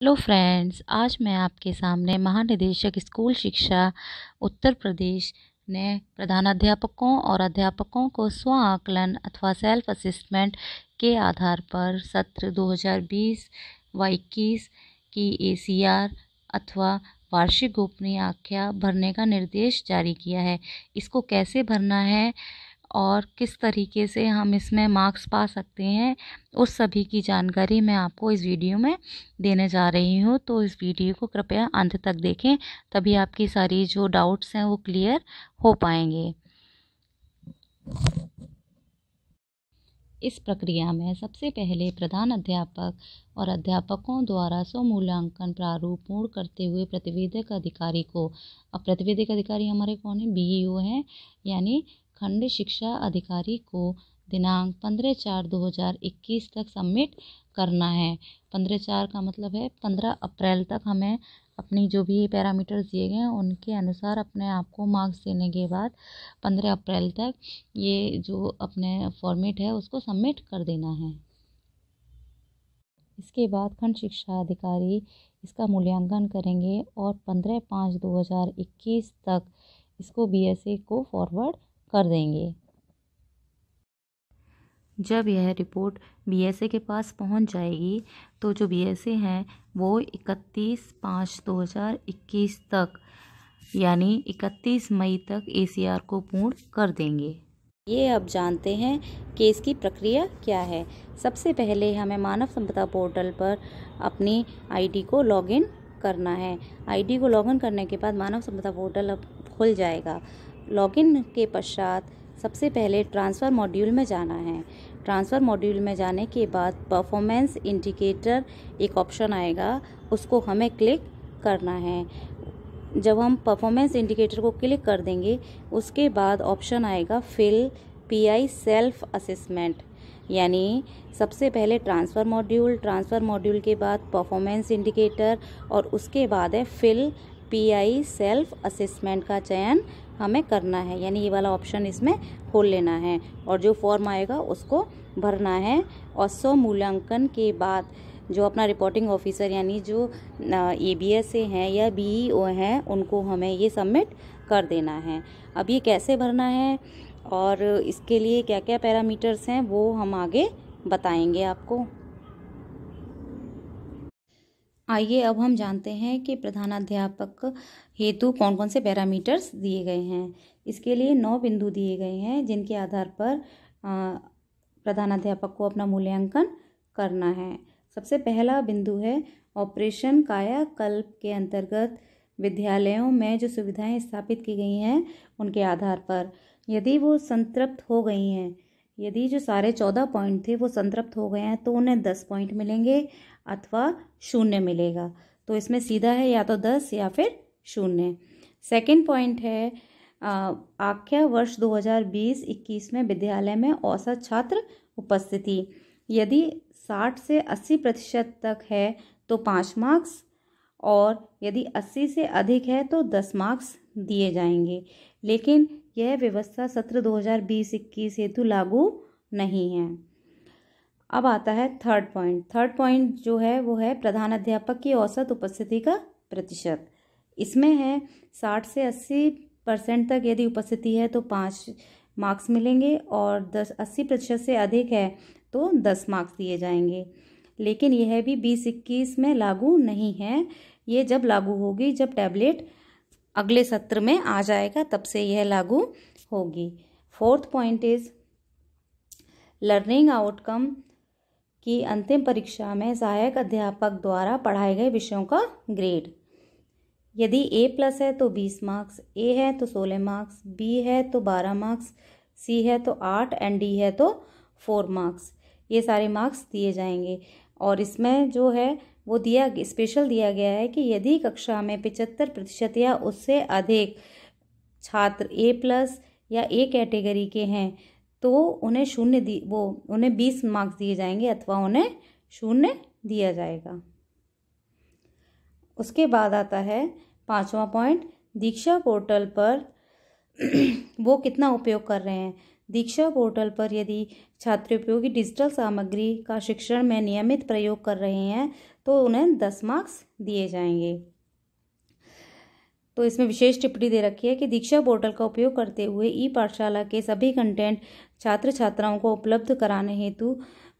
Hello friends, आज मैं आपके सामने महानिदेशक स्कूल शिक्षा उत्तर प्रदेश ने प्रधानाध्यापकों और अध्यापकों को स्व आकलन अथवा सेल्फ असेसमेंट के आधार पर सत्र 2020 व 21 की ACR अथवा वार्षिक गोपनीय आख्या भरने का निर्देश जारी किया है। इसको कैसे भरना है और किस तरीके से हम इसमें मार्क्स पा सकते हैं, उस सभी की जानकारी मैं आपको इस वीडियो में देने जा रही हूँ। तो इस वीडियो को कृपया अंत तक देखें, तभी आपकी सारी जो डाउट्स हैं वो क्लियर हो पाएंगे। इस प्रक्रिया में सबसे पहले प्रधान अध्यापक और अध्यापकों द्वारा स्वमूल्यांकन प्रारूप पूर्ण करते हुए प्रतिवेदक अधिकारी को, अब प्रतिवेदक अधिकारी हमारे कौन है, BEO हैं, यानी खंड शिक्षा अधिकारी को दिनांक 15/4/2021 तक सबमिट करना है। 15/4 का मतलब है 15 अप्रैल तक हमें अपनी जो भी पैरामीटर्स दिए गए हैं उनके अनुसार अपने आप को मार्क्स देने के बाद 15 अप्रैल तक ये जो अपने फॉर्मेट है उसको सबमिट कर देना है। इसके बाद खंड शिक्षा अधिकारी इसका मूल्यांकन करेंगे और 15/5/2021 तक इसको BSA को फॉरवर्ड कर देंगे। जब यह रिपोर्ट BSA के पास पहुंच जाएगी तो जो BSA हैं वो 31/5/2021 तक यानी 31 मई तक ACR को पूर्ण कर देंगे। ये अब जानते हैं कि इसकी प्रक्रिया क्या है। सबसे पहले हमें मानव संपदा पोर्टल पर अपनी ID को लॉगिन करना है। ID को लॉगिन करने के बाद मानव संपदा पोर्टल अब खुल जाएगा। लॉगिन के पश्चात सबसे पहले ट्रांसफ़र मॉड्यूल में जाना है। ट्रांसफ़र मॉड्यूल में जाने के बाद परफॉर्मेंस इंडिकेटर एक ऑप्शन आएगा, उसको हमें क्लिक करना है। जब हम परफॉर्मेंस इंडिकेटर को क्लिक कर देंगे उसके बाद ऑप्शन आएगा फिल PI सेल्फ असेसमेंट, यानी सबसे पहले ट्रांसफ़र मॉड्यूल के बाद परफॉर्मेंस इंडिकेटर और उसके बाद है फिल PI सेल्फ असेसमेंट का चयन हमें करना है, यानी ये वाला ऑप्शन इसमें खोल लेना है और जो फॉर्म आएगा उसको भरना है। और स्वमूल्यांकन के बाद जो अपना रिपोर्टिंग ऑफिसर यानी जो ABSA हैं या BEO हैं उनको हमें ये सबमिट कर देना है। अब ये कैसे भरना है और इसके लिए क्या क्या पैरामीटर्स हैं वो हम आगे बताएंगे आपको। आइए अब हम जानते हैं कि प्रधानाध्यापक हेतु कौन कौन से पैरामीटर्स दिए गए हैं। इसके लिए 9 बिंदु दिए गए हैं जिनके आधार पर प्रधानाध्यापक को अपना मूल्यांकन करना है। सबसे पहला बिंदु है ऑपरेशन कायाकल्प के अंतर्गत विद्यालयों में जो सुविधाएं स्थापित की गई हैं उनके आधार पर यदि वो संतृप्त हो गई हैं, यदि जो सारे 14 पॉइंट थे वो संतृप्त हो गए हैं तो उन्हें 10 पॉइंट मिलेंगे अथवा 0 मिलेगा। तो इसमें सीधा है या तो 10 या फिर 0। सेकंड पॉइंट है आख्या वर्ष 2020-21 में विद्यालय में औसत छात्र उपस्थिति यदि 60 से 80% तक है तो 5 मार्क्स और यदि 80 से अधिक है तो 10 मार्क्स दिए जाएंगे। लेकिन यह व्यवस्था सत्र 2020-21 हेतु लागू नहीं है। अब आता है थर्ड पॉइंट जो है वो है प्रधानाध्यापक की औसत उपस्थिति का प्रतिशत। इसमें है 60 से 80% तक यदि उपस्थिति है तो 5 मार्क्स मिलेंगे और 80% से अधिक है तो 10 मार्क्स दिए जाएंगे। लेकिन यह भी 20-21 में लागू नहीं है, ये जब लागू होगी जब टैबलेट अगले सत्र में आ जाएगा तब से यह लागू होगी। Fourth point is learning outcome की अंतिम परीक्षा में सहायक अध्यापक द्वारा पढ़ाए गए विषयों का ग्रेड यदि A+ है तो 20 मार्क्स, A है तो 16 मार्क्स, B है तो 12 मार्क्स, C है तो 8 एंड D है तो 4 मार्क्स। ये सारे मार्क्स दिए जाएंगे। और इसमें जो है वो स्पेशल दिया गया है कि यदि कक्षा में 75% या उससे अधिक छात्र A+ या A कैटेगरी के हैं तो उन्हें उन्हें 20 मार्क्स दिए जाएंगे अथवा उन्हें 0 दिया जाएगा। उसके बाद आता है 5वां पॉइंट, दीक्षा पोर्टल पर वो कितना उपयोग कर रहे हैं। दीक्षा पोर्टल पर यदि छात्र उपयोगी डिजिटल सामग्री का शिक्षण में नियमित प्रयोग कर रहे हैं तो उन्हें 10 मार्क्स दिए जाएंगे। तो इसमें विशेष टिप्पणी दे रखी है कि दीक्षा पोर्टल का उपयोग करते हुए ई पाठशाला के सभी कंटेंट छात्र छात्राओं को उपलब्ध कराने हेतु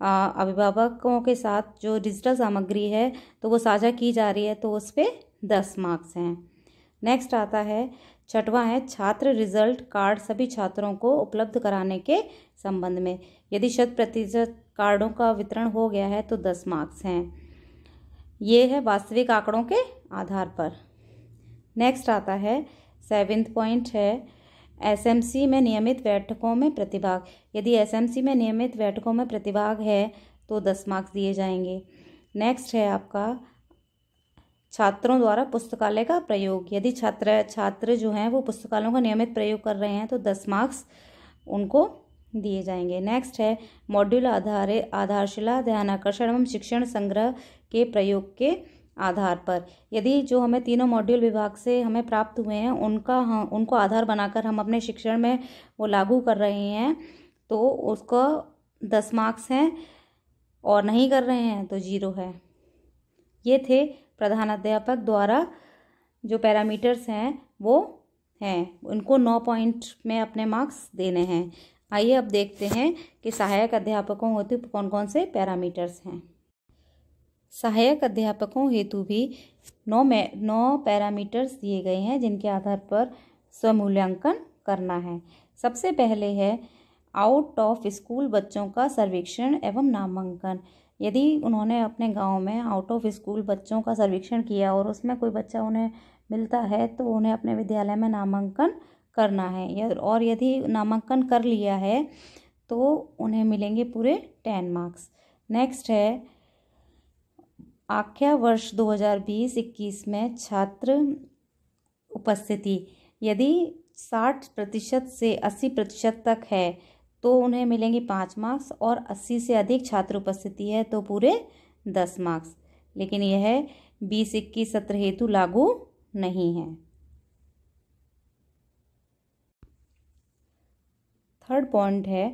अभिभावकों के साथ जो डिजिटल सामग्री है तो वो साझा की जा रही है, तो उस पर 10 मार्क्स हैं। नेक्स्ट आता है 6वां है छात्र रिजल्ट कार्ड सभी छात्रों को उपलब्ध कराने के संबंध में। यदि 100% कार्डों का वितरण हो गया है तो 10 मार्क्स हैं। ये है वास्तविक आंकड़ों के आधार पर। नेक्स्ट आता है 7वां पॉइंट है एसएमसी में नियमित बैठकों में प्रतिभाग। यदि एसएमसी में नियमित बैठकों में प्रतिभाग है तो 10 मार्क्स दिए जाएंगे। नेक्स्ट है आपका छात्रों द्वारा पुस्तकालय का प्रयोग। यदि छात्र जो हैं वो पुस्तकालयों का नियमित प्रयोग कर रहे हैं तो 10 मार्क्स उनको दिए जाएंगे। नेक्स्ट है मॉड्यूल आधारशिला ध्यानाकर्षण एवं शिक्षण संग्रह के प्रयोग के आधार पर। यदि जो हमें तीनों मॉड्यूल विभाग से हमें प्राप्त हुए हैं उनको आधार बनाकर हम अपने शिक्षण में वो लागू कर रहे हैं तो उसको 10 मार्क्स हैं, और नहीं कर रहे हैं तो 0 है। ये थे प्रधानाध्यापक द्वारा जो पैरामीटर्स हैं वो हैं, उनको 9 पॉइंट में अपने मार्क्स देने हैं। आइए अब देखते हैं कि सहायक अध्यापकों हेतु कौन कौन से पैरामीटर्स हैं। सहायक अध्यापकों हेतु भी 9 पैरामीटर्स दिए गए हैं जिनके आधार पर स्वमूल्यांकन करना है। सबसे पहले है आउट ऑफ स्कूल बच्चों का सर्वेक्षण एवं नामांकन। यदि उन्होंने अपने गांव में आउट ऑफ स्कूल बच्चों का सर्वेक्षण किया और उसमें कोई बच्चा उन्हें मिलता है तो उन्हें अपने विद्यालय में नामांकन करना है, और यदि नामांकन कर लिया है तो उन्हें मिलेंगे पूरे 10 मार्क्स। नेक्स्ट है आख्या वर्ष 2020-21 में छात्र उपस्थिति। यदि 60% से 80% तक है तो उन्हें मिलेंगे 5 मार्क्स, और 80 से अधिक छात्र उपस्थिति है तो पूरे 10 मार्क्स। लेकिन यह 20-21 सत्र हेतु लागू नहीं है। 3rd पॉइंट है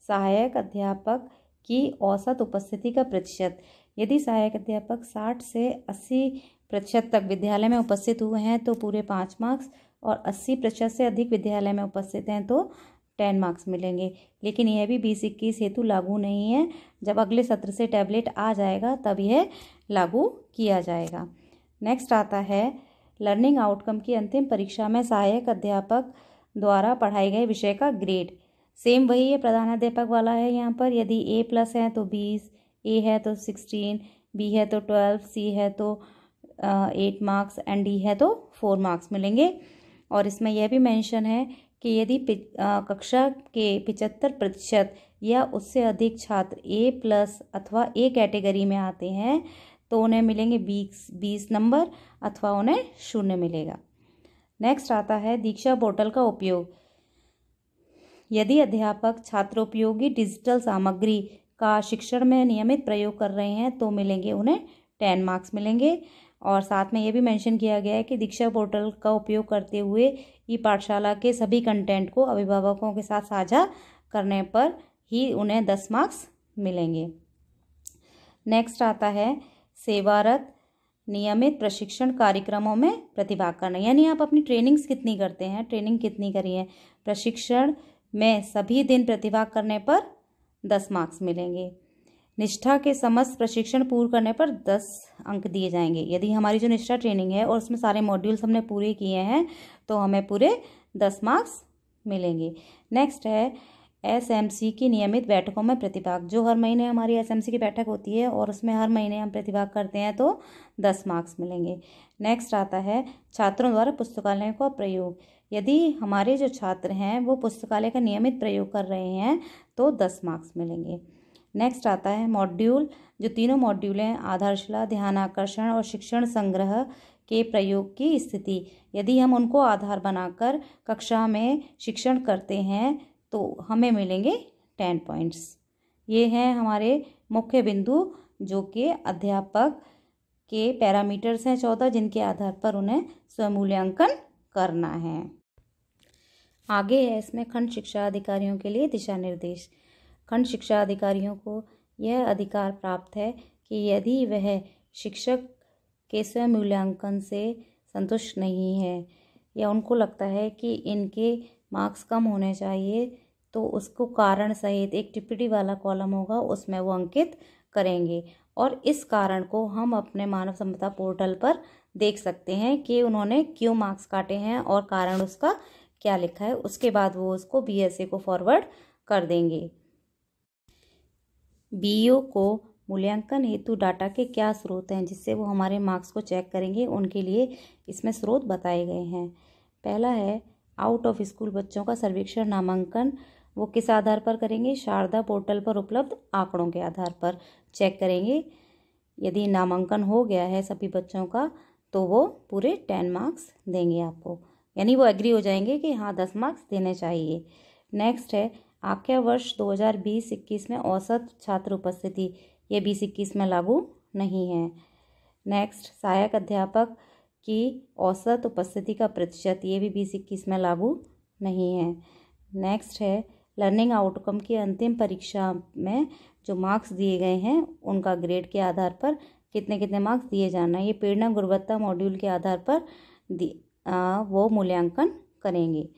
सहायक अध्यापक की औसत उपस्थिति का प्रतिशत। यदि सहायक अध्यापक 60 से 80% तक विद्यालय में उपस्थित हुए हैं तो पूरे 5 मार्क्स, और 80% से अधिक विद्यालय में उपस्थित हैं तो 10 मार्क्स मिलेंगे। लेकिन यह भी 20-21 हेतु लागू नहीं है। जब अगले सत्र से टैबलेट आ जाएगा तब यह लागू किया जाएगा। नेक्स्ट आता है लर्निंग आउटकम की अंतिम परीक्षा में सहायक अध्यापक द्वारा पढ़ाए गए विषय का ग्रेड। सेम वही है, प्रधानाध्यापक वाला है। यहाँ पर यदि A+ है तो 20, A है तो 16, B है तो 12, C है तो 8 मार्क्स एंड D है तो 4 मार्क्स मिलेंगे। और इसमें यह भी मेंशन है कि यदि कक्षा के 75% या उससे अधिक छात्र A+ अथवा A कैटेगरी में आते हैं तो उन्हें मिलेंगे 20 नंबर, अथवा उन्हें 0 मिलेगा। नेक्स्ट आता है दीक्षा पोर्टल का उपयोग। यदि अध्यापक छात्रोपयोगी डिजिटल सामग्री का शिक्षण में नियमित प्रयोग कर रहे हैं तो मिलेंगे उन्हें 10 मार्क्स मिलेंगे। और साथ में ये भी मेंशन किया गया है कि दीक्षा पोर्टल का उपयोग करते हुए ई पाठशाला के सभी कंटेंट को अभिभावकों के साथ साझा करने पर ही उन्हें 10 मार्क्स मिलेंगे। नेक्स्ट आता है सेवारत नियमित प्रशिक्षण कार्यक्रमों में प्रतिभाग करना। यानी आप अपनी ट्रेनिंग्स कितनी करते हैं, ट्रेनिंग कितनी करी है। प्रशिक्षण में सभी दिन प्रतिभाग करने पर 10 मार्क्स मिलेंगे। निष्ठा के समस्त प्रशिक्षण पूर्ण करने पर 10 अंक दिए जाएंगे। यदि हमारी जो निष्ठा ट्रेनिंग है और उसमें सारे मॉड्यूल्स हमने पूरे किए हैं तो हमें पूरे 10 मार्क्स मिलेंगे। नेक्स्ट है एसएमसी की नियमित बैठकों में प्रतिभाग। जो हर महीने हमारी एसएमसी की बैठक होती है और उसमें हर महीने हम प्रतिभाग करते हैं तो 10 मार्क्स मिलेंगे। नेक्स्ट आता है छात्रों द्वारा पुस्तकालय का प्रयोग। यदि हमारे जो छात्र हैं वो पुस्तकालय का नियमित प्रयोग कर रहे हैं तो 10 मार्क्स मिलेंगे। नेक्स्ट आता है मॉड्यूल, जो तीनों मॉड्यूल हैं आधारशिला, ध्यानाकर्षण और शिक्षण संग्रह के प्रयोग की स्थिति। यदि हम उनको आधार बनाकर कक्षा में शिक्षण करते हैं तो हमें मिलेंगे 10 पॉइंट्स। ये हैं हमारे मुख्य बिंदु जो कि अध्यापक के पैरामीटर्स हैं 14, जिनके आधार पर उन्हें स्वमूल्यांकन करना है। आगे है इसमें खंड शिक्षा अधिकारियों के लिए दिशा निर्देश। खंड शिक्षा अधिकारियों को यह अधिकार प्राप्त है कि यदि वह शिक्षक के स्वमूल्यांकन से संतुष्ट नहीं है या उनको लगता है कि इनके मार्क्स कम होने चाहिए, तो उसको कारण सहित एक टिप्पणी वाला कॉलम होगा, उसमें वो अंकित करेंगे। और इस कारण को हम अपने मानव संपदा पोर्टल पर देख सकते हैं कि उन्होंने क्यों मार्क्स काटे हैं और कारण उसका क्या लिखा है। उसके बाद वो उसको BSA को फॉरवर्ड कर देंगे। BEO को मूल्यांकन हेतु डाटा के क्या स्रोत हैं जिससे वो हमारे मार्क्स को चेक करेंगे, उनके लिए इसमें स्रोत बताए गए हैं। पहला है आउट ऑफ स्कूल बच्चों का सर्वेक्षण नामांकन। वो किस आधार पर करेंगे? शारदा पोर्टल पर उपलब्ध आंकड़ों के आधार पर चेक करेंगे। यदि नामांकन हो गया है सभी बच्चों का तो वो पूरे 10 मार्क्स देंगे आपको, यानी वो एग्री हो जाएंगे कि हाँ 10 मार्क्स देने चाहिए। नेक्स्ट है आख्या वर्ष 2020-21 में औसत छात्र उपस्थिति, ये 20-21 में लागू नहीं है। नेक्स्ट सहायक अध्यापक की औसत उपस्थिति का प्रतिशत, ये भी 20-21 में लागू नहीं है। नेक्स्ट है लर्निंग आउटकम की अंतिम परीक्षा में जो मार्क्स दिए गए हैं उनका ग्रेड के आधार पर कितने कितने मार्क्स दिए जाना है, ये प्रेरणा गुणवत्ता मॉड्यूल के आधार पर वो मूल्यांकन करेंगे।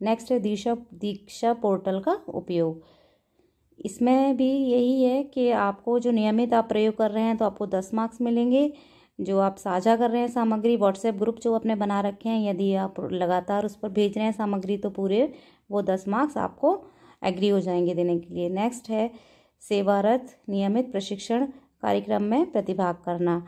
नेक्स्ट है दीक्षा पोर्टल का उपयोग। इसमें भी यही है कि आपको जो नियमित आप प्रयोग कर रहे हैं तो आपको 10 मार्क्स मिलेंगे। जो आप साझा कर रहे हैं सामग्री, व्हाट्सएप ग्रुप जो आपने बना रखे हैं, यदि आप लगातार उस पर भेज रहे हैं सामग्री तो पूरे वो 10 मार्क्स आपको एग्री हो जाएंगे देने के लिए। नेक्स्ट है सेवारत नियमित प्रशिक्षण कार्यक्रम में प्रतिभाग करना।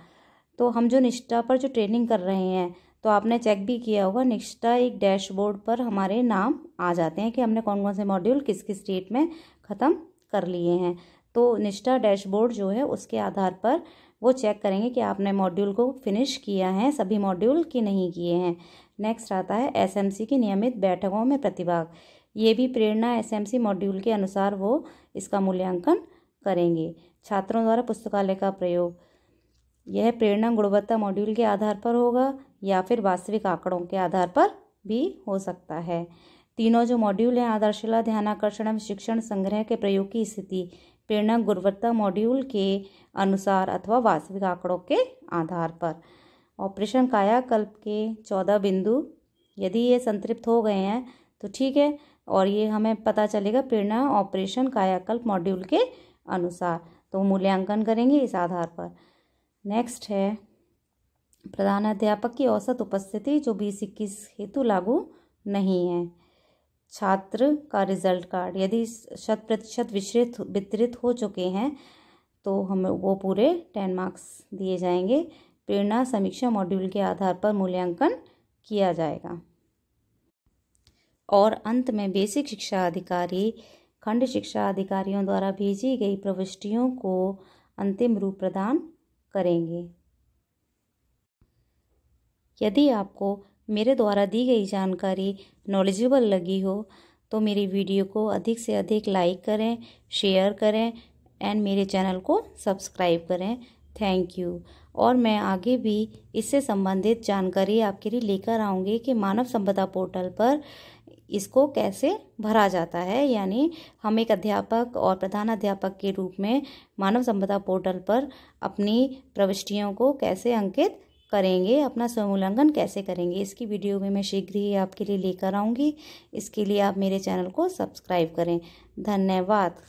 तो हम जो निष्ठा पर जो ट्रेनिंग कर रहे हैं तो आपने चेक भी किया होगा, निष्ठा एक डैशबोर्ड पर हमारे नाम आ जाते हैं कि हमने कौन कौन से मॉड्यूल किस किस डेट में ख़त्म कर लिए हैं। तो निष्ठा डैशबोर्ड जो है उसके आधार पर वो चेक करेंगे कि आपने मॉड्यूल को फिनिश किया है, सभी मॉड्यूल कि नहीं किए हैं। नेक्स्ट आता है SMC की नियमित बैठकों में प्रतिभाग। ये भी प्रेरणा SMC मॉड्यूल के अनुसार वो इसका मूल्यांकन करेंगे। छात्रों द्वारा पुस्तकालय का प्रयोग, यह प्रेरणा गुणवत्ता मॉड्यूल के आधार पर होगा या फिर वास्तविक आंकड़ों के आधार पर भी हो सकता है। तीनों जो मॉड्यूल हैं आधारशिला, ध्यानाकर्षण एवं शिक्षण संग्रह के प्रयोग की स्थिति प्रेरणा गुणवत्ता मॉड्यूल के अनुसार अथवा वास्तविक आंकड़ों के आधार पर। ऑपरेशन कायाकल्प के 14 बिंदु, यदि ये संतृप्त हो गए हैं तो ठीक है, और ये हमें पता चलेगा प्रेरणा ऑपरेशन कायाकल्प मॉड्यूल के अनुसार, तो मूल्यांकन करेंगे इस आधार पर। नेक्स्ट है प्रधानाध्यापक की औसत उपस्थिति जो 20-21 हेतु लागू नहीं है। छात्र का रिजल्ट कार्ड, यदि 100% वितरित हो चुके हैं तो हमें वो पूरे 10 मार्क्स दिए जाएंगे। प्रेरणा समीक्षा मॉड्यूल के आधार पर मूल्यांकन किया जाएगा। और अंत में बेसिक शिक्षा अधिकारी खंड शिक्षा अधिकारियों द्वारा भेजी गई प्रविष्टियों को अंतिम रूप प्रदान करेंगे। यदि आपको मेरे द्वारा दी गई जानकारी नॉलेजेबल लगी हो तो मेरी वीडियो को अधिक से अधिक लाइक करें, शेयर करें एंड मेरे चैनल को सब्सक्राइब करें। Thank you. और मैं आगे भी इससे संबंधित जानकारी आपके लिए लेकर आऊँगी कि मानव संपदा पोर्टल पर इसको कैसे भरा जाता है, यानी हम एक अध्यापक और प्रधानाध्यापक के रूप में मानव संपदा पोर्टल पर अपनी प्रविष्टियों को कैसे अंकित करेंगे, अपना स्वमूल्यांकन कैसे करेंगे। इसकी वीडियो में मैं शीघ्र ही आपके लिए लेकर आऊँगी। इसके लिए आप मेरे चैनल को सब्सक्राइब करें। धन्यवाद।